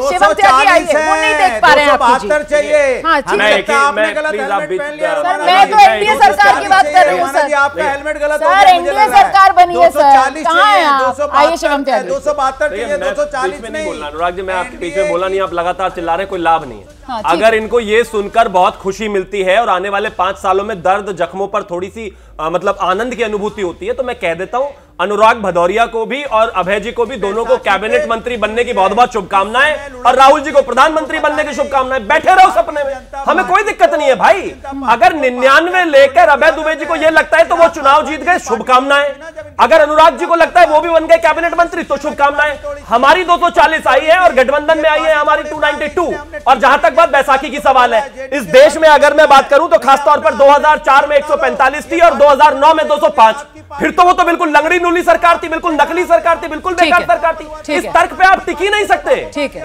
शिवम त्यागी आइए, वो नहीं देख पा रहे हैं आपकी जी। चाहिए। हाँ, ठीक है। आपने गलत हेलमेट पहन लिया। सर मैं तो एनडीए सरकार की बात कर रही हूँ सर। आपका हेलमेट गलत सर एनडीए सरकार बनी है सर, कहाँ है आप? आइए शिवम त्यागी। 272 चाहिए, 240 नहीं बोलना। अनुराग जी मैं आपके बीच में बोला नहीं, आप लगातार चिल्ला रहे हैं, कोई लाभ नहीं है। अगर इनको ये सुनकर बहुत खुशी मिलती है और आने वाले 5 सालों में दर्द जख्मों पर थोड़ी सी मतलब आनंद की अनुभूति होती है, तो मैं कह देता हूं अनुराग भदौरिया को भी और अभय जी को भी, दोनों को कैबिनेट मंत्री बनने की बहुत बहुत शुभकामनाएं, और राहुल जी को प्रधानमंत्री बनने की शुभकामनाएं। बैठे रहो सपने में, हमें कोई दिक्कत नहीं है भाई। अगर 99 लेकर अभय दुबे जी को यह लगता है तो वो चुनाव जीत गए, शुभकामनाएं। अगर अनुराग जी को लगता है वो भी बन गए कैबिनेट मंत्री, तो शुभकामनाएं। हमारी 240 आई है और गठबंधन में आई है हमारी 292। और जहां तक बात बैसाखी की सवाल है, इस देश में अगर मैं बात करूं तो खासतौर पर 2004 में 145 थी और 2009 में 205। फिर तो वो तो बिल्कुल लंगड़ी नूली सरकार थी, बिल्कुल नकली सरकार थी, बिल्कुल बेकार सरकार थी। इस तर्क पे आप टिक ही नहीं सकते।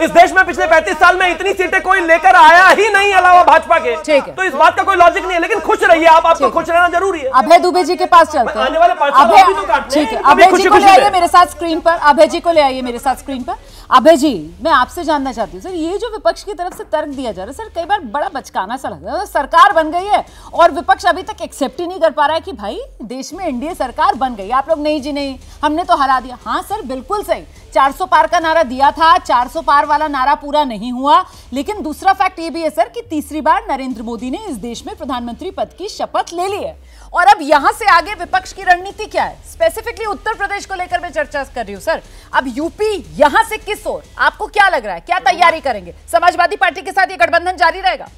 इस देश में पिछले 35 साल में इतनी सीटें कोई लेकर आया ही नहीं अलावा भाजपा के। तो इस बात का कोई लॉजिक नहीं है। लेकिन खुश रहिए आप, आपको खुश रहना जरूरी है। अभय दुबे जी के पास चलते हैं। आने वाले 5 साल अभी तो काटने हैं। ठीक है, अभय जी को ले आइए मेरे साथ स्क्रीन पर। अभय जी को ले आइए मेरे साथ स्क्रीन पर। अभय जी मैं आपसे जानना चाहती हूँ सर, ये जो विपक्ष की तरफ से तर्क दिया जा रहा है सर, कई बार बड़ा बचकाना सा लग रहा है। सरकार बन गई है और विपक्ष अभी तक एक्सेप्ट ही नहीं कर पा रहा है कि भाई देश में एनडीए सरकार बन गई। आप लोग नहीं जी नहीं, हमने तो हरा दिया। हाँ सर बिल्कुल सही, 400 पार का नारा दिया था, 400 पार वाला नारा पूरा नहीं हुआ। लेकिन दूसरा फैक्ट ये भी है सर कि तीसरी बार नरेंद्र मोदी ने इस देश में प्रधानमंत्री पद की शपथ ले ली है। और अब यहां से आगे विपक्ष की रणनीति क्या है? स्पेसिफिकली उत्तर प्रदेश को लेकर मैं चर्चा कर रही हूं सर। अब यूपी यहां से किस ओर, आपको क्या लग रहा है, क्या तैयारी करेंगे? समाजवादी पार्टी के साथ ये गठबंधन जारी रहेगा?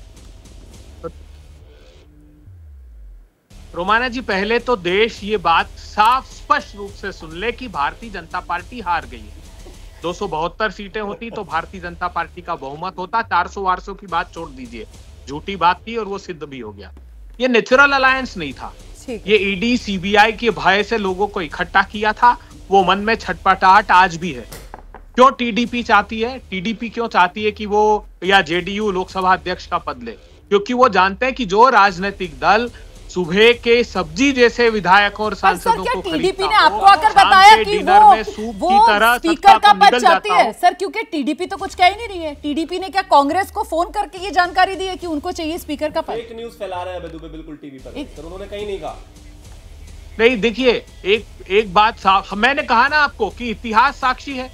रोमाना जी पहले तो देश ये बात साफ स्पष्ट रूप से सुन ले कि भारतीय जनता पार्टी हार गई है। 272 सीटें होती तो भारतीय जनता पार्टी का बहुमत होता। 400 की बात छोड़ दीजिए, झूठी बात थी और वो सिद्ध भी हो गया। ये नेचुरल अलायंस नहीं था। ये ईडी सीबीआई के भय से लोगों को इकट्ठा किया था। वो मन में छटपटाहट आज भी है। क्यों टीडीपी चाहती है? टीडीपी क्यों चाहती है कि वो या जेडीयू लोकसभा अध्यक्ष का पद ले? क्योंकि वो जानते हैं कि जो राजनीतिक दल सुबह के सब्जी जैसे विधायकों और सांसदों को टीडीपी ने आपको आकर बताया कि वो स्पीकर का पद चाहती है सर? क्योंकि टीडीपी तो कुछ कह ही नहीं रही है। टीडीपी ने क्या कांग्रेस को फोन करके ये जानकारी दी है कि उनको चाहिए स्पीकर का पद? फेक न्यूज़ फैला रहे हैं दुबे बिल्कुल टीवी पर, सर उन्होंने कहीं नहीं कहा। नहीं देखिए, एक बात साफ, मैंने कहा ना आपको कि इतिहास साक्षी है।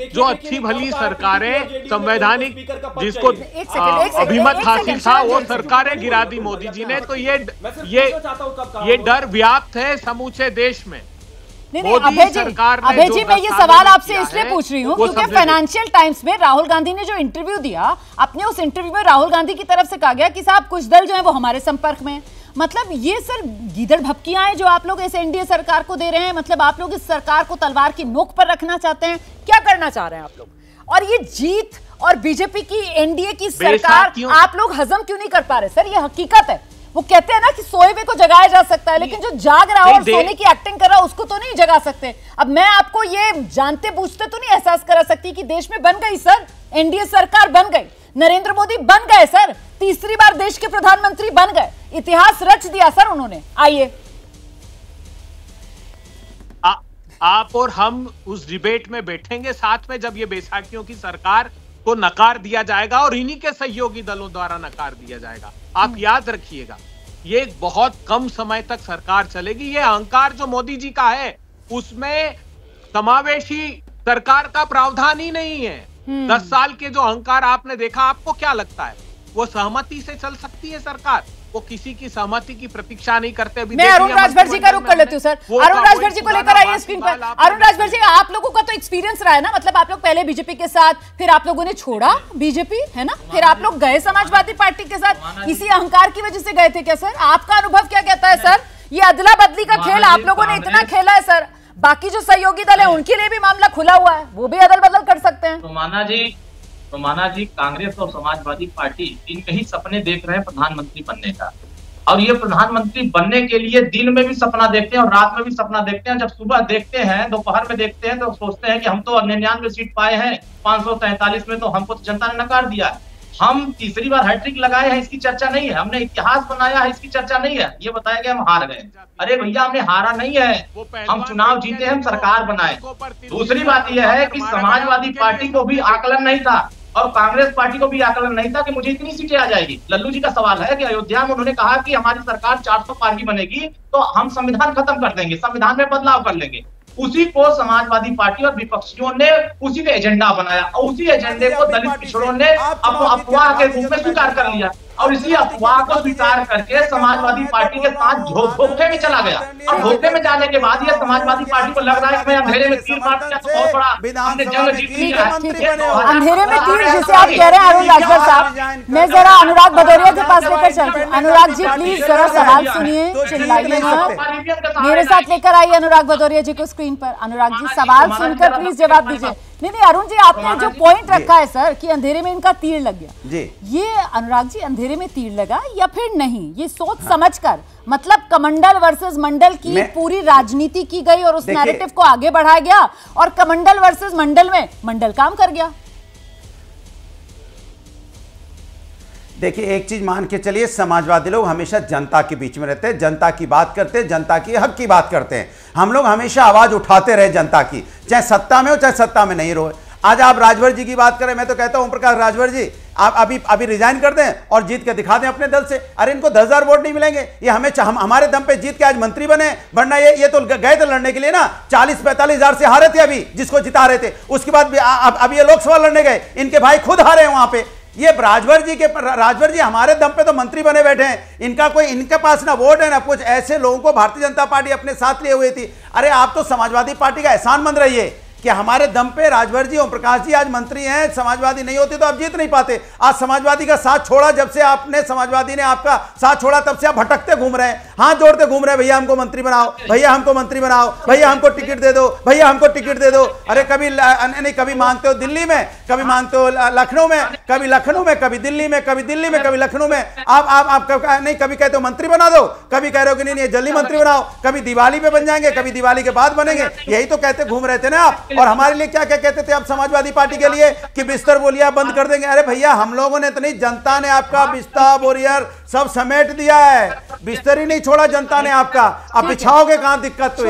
जो अच्छी भली सरकारें संवैधानिक जिसको अभिमत हासिल था वो सरकारें गिरा दी मोदी जी ने। तो ये डर व्याप्त है समूचे देश में। नहीं अभय जी मैं ये सवाल आपसे इसलिए पूछ रही हूँ क्योंकि फाइनेंशियल टाइम्स में राहुल गांधी ने जो इंटरव्यू दिया, अपने उस इंटरव्यू में राहुल गांधी की तरफ से कहा गया कि साहब कुछ दल जो है वो हमारे संपर्क में। मतलब ये सर गीदड़ भपकियां हैं जो आप लोग इस एनडीए सरकार को दे रहे हैं। मतलब आप लोग इस सरकार को तलवार की नोक पर रखना चाहते हैं, क्या करना चाह रहे हैं आप लोग? और ये जीत और बीजेपी की एनडीए की सरकार आप लोग हजम क्यों नहीं कर पा रहे सर? ये हकीकत है। वो कहते हैं ना कि सोए हुए को जगाया जा सकता है, लेकिन जो जाग रहा है और सोने की एक्टिंग कर रहा है उसको तो नहीं जगा सकते। अब मैं आपको ये जानते बूझते तो नहीं एहसास करा सकती कि देश में बन गई सर एनडीए सरकार, बन गई, नरेंद्र मोदी बन गए सर, तीसरी बार देश के प्रधानमंत्री बन गए, इतिहास रच दिया सर उन्होंने। आइए आप और हम उस डिबेट में बैठेंगे साथ में जब ये बैसाखियों की सरकार को नकार दिया जाएगा और इन्हीं के सहयोगी दलों द्वारा नकार दिया जाएगा। आप याद रखिएगा ये बहुत कम समय तक सरकार चलेगी। ये अहंकार जो मोदी जी का है उसमें समावेशी सरकार का प्रावधान ही नहीं है। 10 साल के जो अहंकार आपने देखा, आपको क्या लगता है वो सहमति से चल सकती है सरकार? वो किसी की सहमति की प्रतीक्षा नहीं करते। मैं अरुण राजभर जी का रुख कर लेती हूँ सर। अरुण राजभर जी को लेकर आइए स्क्रीन पर। अरुण राजभर जी आप लोगों का तो एक्सपीरियंस रहा है ना, मतलब आप लोग पहले बीजेपी के साथ, फिर आप लोगों ने छोड़ा बीजेपी है ना, फिर आप लोग गए समाजवादी पार्टी के साथ, किसी अहंकार की वजह से गए थे क्या सर? आपका अनुभव क्या कहता है सर? ये अदला बदली का खेल आप लोगों ने इतना खेला है सर, बाकी जो सहयोगी दल है उनके लिए भी मामला खुला हुआ है, वो भी अदल बदल कर सकते हैं। रोमाना जी कांग्रेस और समाजवादी पार्टी इनके ही सपने देख रहे हैं प्रधानमंत्री बनने का, और ये प्रधानमंत्री बनने के लिए दिन में भी सपना देखते हैं और रात में भी सपना देखते हैं। जब सुबह देखते हैं, दोपहर में देखते हैं तो सोचते हैं कि हम तो 99 सीट पाए हैं 543 में, तो हमको तो जनता ने नकार दिया। हम तीसरी बार हैट्रिक लगाए हैं इसकी चर्चा नहीं है, हमने इतिहास बनाया है इसकी चर्चा नहीं है, ये बताया कि हम हार गए। अरे भैया हमने हारा नहीं है, हम चुनाव जीते, हम सरकार बनाए। दूसरी बात यह है कि समाजवादी पार्टी को भी आकलन नहीं था और कांग्रेस पार्टी को भी आकलन नहीं था कि मुझे इतनी सीटें आ जाएगी। लल्लू जी का सवाल है कि अयोध्या में उन्होंने कहा कि हमारी सरकार 400 पार की बनेगी तो हम संविधान खत्म कर देंगे, संविधान में बदलाव कर लेंगे। उसी को समाजवादी पार्टी और विपक्षियों ने उसी का एजेंडा बनाया और उसी एजेंडे को दलित पिछड़ों ने अफवाह के रूप में स्वीकार कर लिया और इसी अफवाह को स्वीकार करके समाजवादी पार्टी के साथ धोखे में चला गया। और धोखे में जाने के बाद ये समाजवादी पार्टी को लग रहा है कि अंधेरे में तीर मार दिया तो बहुत बड़ा हमने जंग जीत लिया है। अंधेरे में तीर जिसे आप कह रहे हैं अरुण राजभर साहब, मैं जरा अनुराग भदौरिया के पास लेकर चलते हैं। अनुराग जी प्लीज जरा सवाल सुनिए, चिल्लाइए मत। मेरे साथ लेकर आइए अनुराग भदौरिया जी को स्क्रीन पर। अनुराग जी सवाल सुनकर प्लीज जवाब दीजिए। नहीं अरुण जी, आपने जो पॉइंट रखा है सर कि अंधेरे में इनका तीर लग गया जी, ये अनुराग जी अंधेरे में तीर लगा या फिर नहीं, ये सोच समझकर मतलब कमंडल वर्सेस मंडल की पूरी राजनीति की गई और उस नैरेटिव को आगे बढ़ाया गया और कमंडल वर्सेस मंडल में मंडल काम कर गया। देखिए एक चीज मान के चलिए, समाजवादी लोग हमेशा जनता के बीच में रहते हैं, जनता की बात करते हैं, जनता की हक की बात करते हैं। हम लोग हमेशा आवाज उठाते रहे जनता की, चाहे सत्ता में हो चाहे सत्ता में नहीं रहो। आज आप राजभर जी की बात करें, मैं तो कहता हूं प्रकाश राजभर जी आप अभी रिजाइन कर दें और जीत के दिखा दें अपने दल से। अरे इनको 10,000 वोट नहीं मिलेंगे, ये हमारे दम पे जीत के आज मंत्री बने, वरना ये तो गए थे लड़ने के लिए ना, 40-45 हजार से हारे थे अभी जिसको जिता रहे थे, उसके बाद अब ये लोकसभा लड़ने गए, इनके भाई खुद हारे हैं वहां पे। ये राजभर जी हमारे दम पे तो मंत्री बने बैठे हैं, इनके पास ना वोट है ना कुछ। ऐसे लोगों को भारतीय जनता पार्टी अपने साथ लिए हुई थी। अरे आप तो समाजवादी पार्टी का एहसान मंद रहिए कि हमारे दम पे राजभर जी, ओम प्रकाश जी आज मंत्री हैं, समाजवादी नहीं होते तो आप जीत नहीं पाते। आज समाजवादी का साथ छोड़ा, जब से आपने समाजवादी ने आपका साथ छोड़ा तब से आप भटकते घूम रहे हैं, हाथ जोड़ते घूम रहे हैं, भैया हमको मंत्री बनाओ, भैया हमको मंत्री बनाओ, भैया हमको टिकट दे दो, भैया हमको टिकट दे दो। अरे कभी मांगते हो दिल्ली में, कभी मांगते हो लखनऊ में, कभी लखनऊ में, कभी दिल्ली में, कभी दिल्ली में, कभी लखनऊ में। आप नहीं, कभी कहते हो मंत्री बना दो, कभी कह रहे हो कि नहीं जल्दी मंत्री बनाओ, कभी दिवाली पे बन जाएंगे, कभी दिवाली के बाद बनेंगे। यही तो कहते घूम रहे थे ना आप। और हमारे लिए क्या क्या कहते थे आप समाजवादी पार्टी के लिए कि बिस्तर बोलिया बंद कर देंगे। अरे भैया हम लोगों ने तो नहीं, जनता ने आपका बिस्तर बोरियर सब समेट दिया है, बिस्तर ही नहीं छोड़ा जनता ने आपका। अब बिछाओगे कहां दिक्कत तो